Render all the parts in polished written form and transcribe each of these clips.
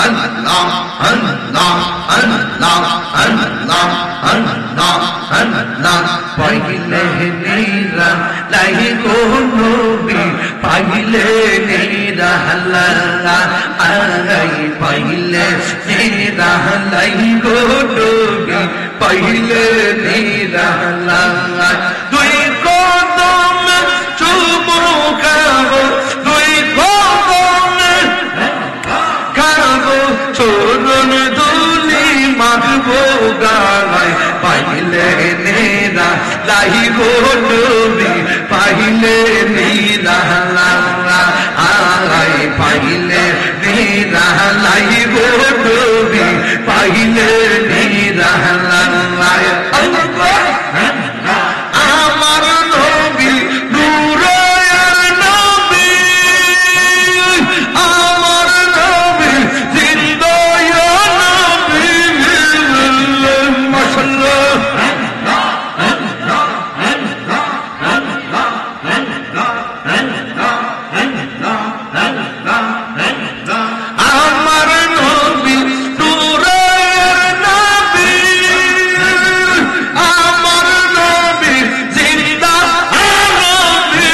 Allah, Allah, Allah, Allah, Allah, Allah. পাইলে নিরা লাই গো নবী, পাইলে নিরা আল্লাহ, আই পাইলে নিরা লাই গো নবী, পাইলে নিরা আল্লাহ। দুই কদম চুমু খাবো, দুই কদম খাবো, চরণ ধুলি মাখবো গায়, পাইলে নেরা লাই গো নবী, পাইলে নেরা আয়, পাইলে নেরা লাই গো নবী, পাইলে নেরা আমার নবী নূরের নবী, আমার নবী জিন্দায় নবী, মাশাআল্লাহ। আমার নবী নূরের নবী, আমার নবী জিন্দা নবী,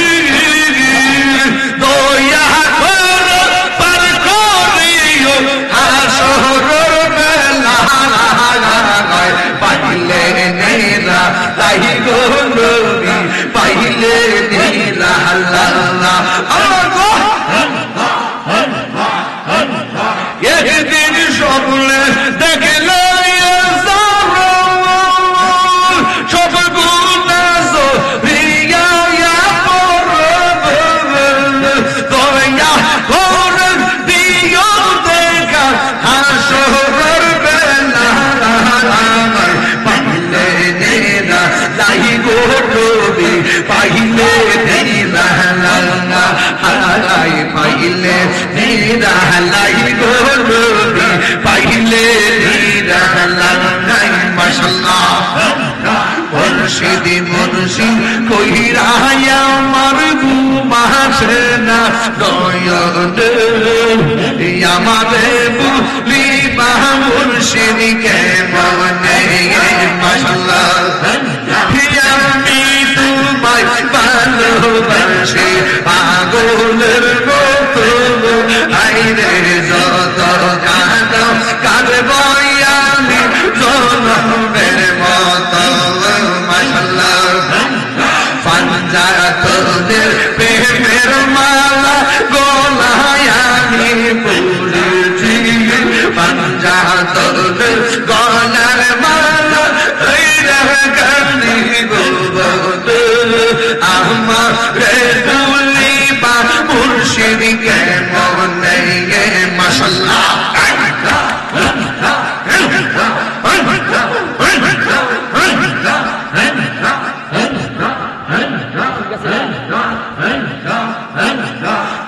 দয়া করো পার করিও হাসরের বেলা, পাইলে নেরা লাই গো নবী, পাইলে নেরা আল্লাহ। একদিন স্বপ্নে দেখলে সব গুণা সরিয়া দয়া করে দিও দেখা হাসরের বেলা, পাইলে নেরা লাই গো নবী, পাইলে নেরা আয়, পাইলে নেরা লাই গো নবী, পাইলে নেরা মাশাআল্লাহ। মুর্শিদ মুর্শিদ কইরা আমার ঘুম আসে না নয়নে, আমারে বলিবা মুর্শিদ কেমনে, মাশাআল্লাহ। আমি তোমায় ভালোবাসি পাগলের মতো, আইরে যত কাঁদো কাঁদবো আমি জনমের মতো, মাশাআল্লাহ। পাঞ্জা তোদের প্রেমের মালা গলায় আমি পড়েছি, পাঞ্জা তোদের গলার মালা গানি গোবদ, আমার বলিবা মুর্শিদ কেমনে, মাশাআল্লাহ।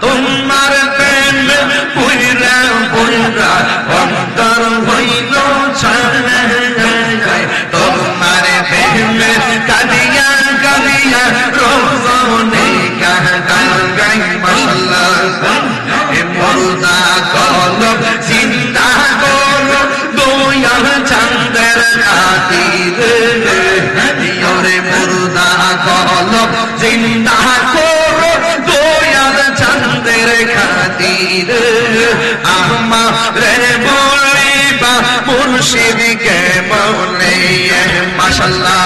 তোমার প্রেম পুইরা পুইরা অন্তর হইল ছাড়া, তোমার প্রেম কাঁদিয়া কাঁদিয়া রোজনে গাই, মাশাআল্লাহ। মুর্দা কলব চিন্তা করো দয়াল চাঁদের খাতিরে, ওরে মুর্দা কলব চিন্তা করো দয়াল চাঁদের খাতিরে, আমারে বলিবা মুর্শিদ কেমনে, মাশাআল্লাহ।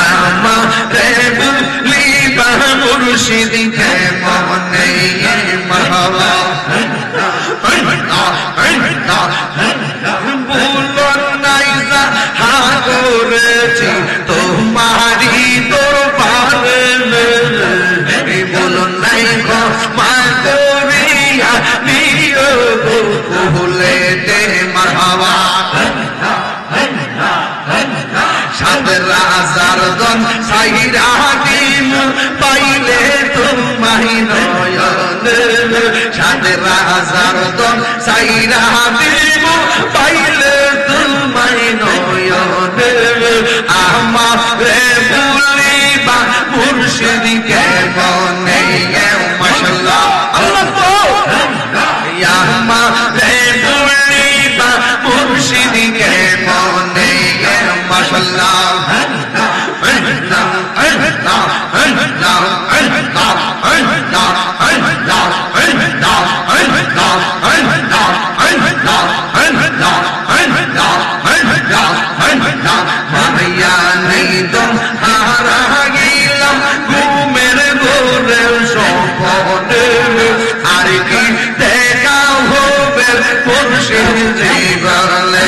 আমারে বলিবা মুর্শিদ কেমনে, মারহাবা। ভুলো নাই যা করেছি তোমারি দরবারে, বলো নাই ক্ষমা করিয়া নিও ভুলে দে, মারহাবা। 7,000 জন সাইরা দিন পাইলে তোমায় নয়নে, 7,000 জন সাইরা দিন পাইলে তোমায় নয়নে, আমারে বলিবা মুর্শিদ কেমনে, মাশাআল্লাহ। আল্লাহ জীবনে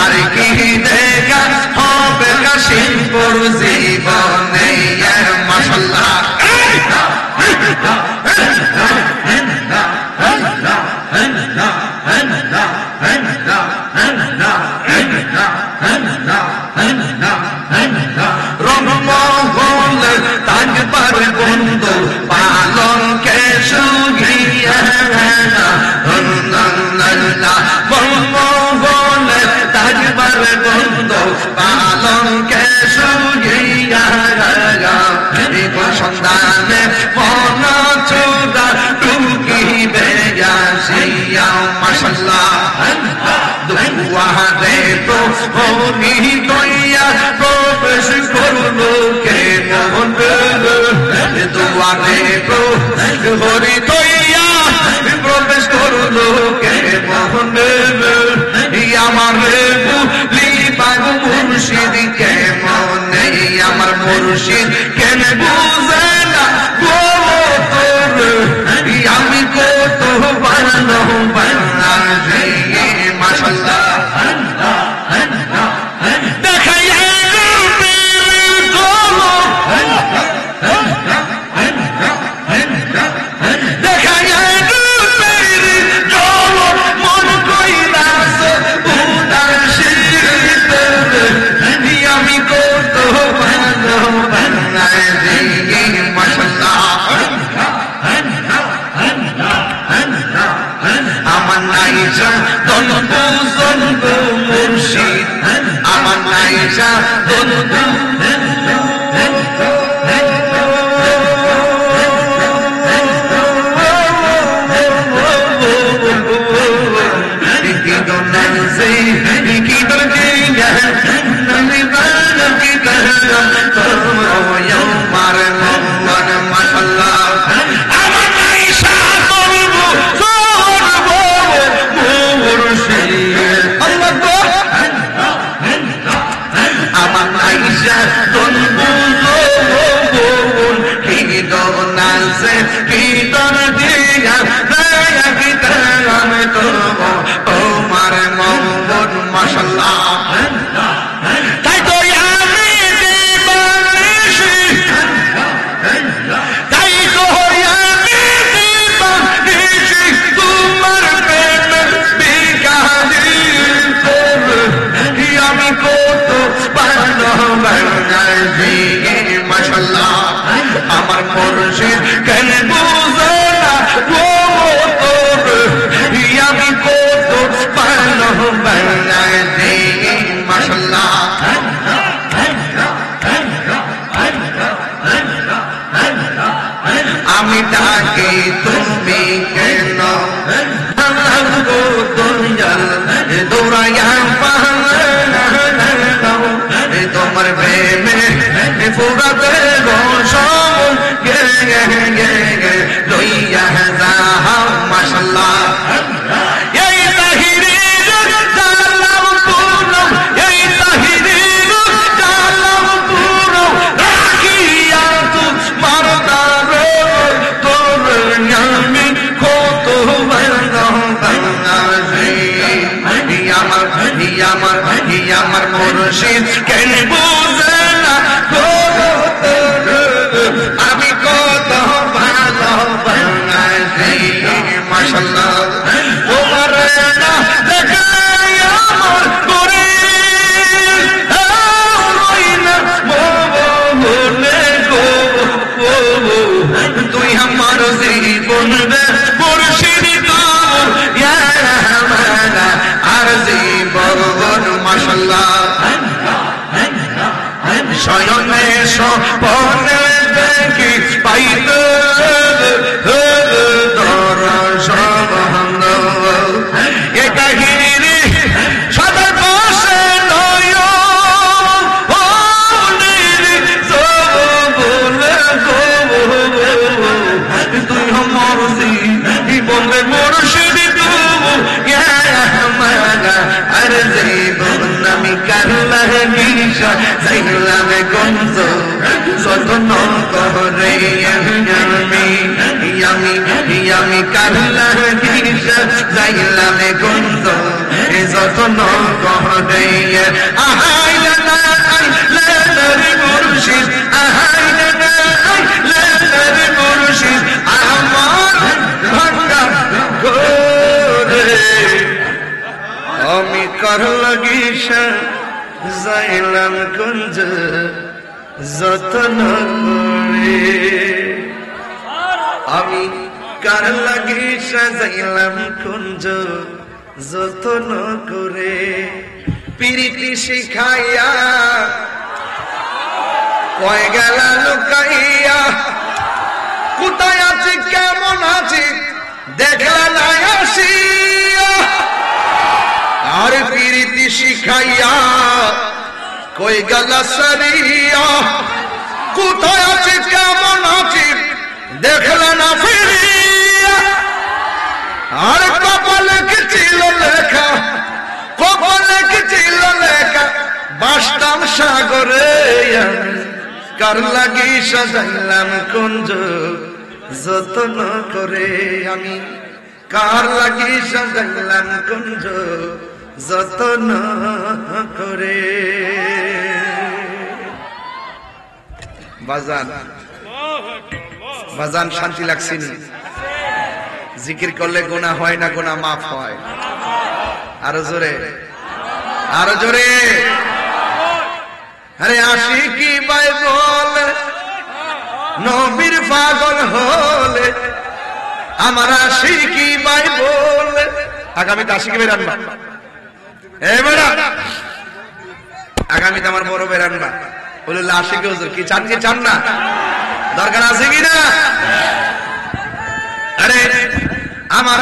আর কি দেখা হবে কাশিমপুর জীবনে মাশাআল্লাহ রমমহল তাজবার বন্ধু পালন কে সুগিয়া রমমহল তাজবার বন্ধু পালন কে সুগিয়া সন্ধানে মন চোদা টুকিবে আসিয়া মাশাআল্লাহ দুয়ারে তো হনি দইয়া প্রবেশ করলো কে মোহন দুয়ারে তো হরি দইয়া প্রবেশ করলো কে মোহন আমার লিবাগ মুর্শিদ কে মনে আমার মুর্শিদ কেন বুঝে না গো তোর আমি কত বানো বানা মাশাআল্লাহ আমার নাইসা দনবু জনবু মুর্শিদ আমার নাইসা দনবু আমার মুর্শিদ কেন বুঝে না গো তোর আমি কত বানো বানাই দিই মাশাআল্লাহ আমি ডাকি তুমি কেন গো দুনিয়ার দৌড়াইয়া তোমার প্রেমে ফুরাতে রসম গে গে গে গে লইয়া যাও মাশাআল্লাহ এই তাহিরির জালাম পুরো এই তাহিরির জালাম পুরো রাখিয়া তোমার দারে তোর নামে কত বানো বানাই আমার মুর্শিদ কেন বুঝে না গো আমি কত ভালো বানাই মাশাআল্লাহ তোমার না দেখাই আমার করে রইনা মনে গো তুই আমার জীবন রে মুর্শিদ ইয়া মানা আর জীবন মাশাআল্লাহ শয়নে স্বপ্নে দেখি পাইতে দর্শন এ কাহিনী সদা বসে নয় তুই আমার জীবন রে মুর্শিদ আর জীবন আমি কারলা নিশা যাইলাম গঞ্জ সদন করে আমি কারলা নিশা যাইলাম গঞ্জ আমি কার লাগি যাইলাম কুঞ্জ যতন করে আমি কার লাগি সাজাইলাম কুঞ্জ যতন করে পিরিতি শিখাইয়া কয় গেলা লুকাইয়া কোথায় আছে কেমন আছে দেখলা না আসিয়া আর পিরিতি শিখাইয়া কই গেলা সরিয়া কোথায় আছে কেমন আছে দেখলা না ফিরিয়া আর কপালে কি ছিল লেখা কপালে কি ছিল লেখা বাসতাম সাগরে কার লাগি সাজাইলাম কুঞ্জ যতন করে আমি কার লাগি সাজাইলাম কুঞ্জ যতন করে বাজান বাজান শান্তি লাগছেনি জিকির করলে গুনাহ হয় না গুনাহ মাফ হয় আরো জোরে আরো জোরে আরে আশিকি ভাই বলে নবীর পাগল হলে আমার আশিকি ভাই বলে আগামীতে আশিকি বের আনবা এই বেড়া আগামীতে আমার বড় বের আনবা বলে আশিকি হুজুর কি চান কি চান না দরকার আছে কি না আরে আমার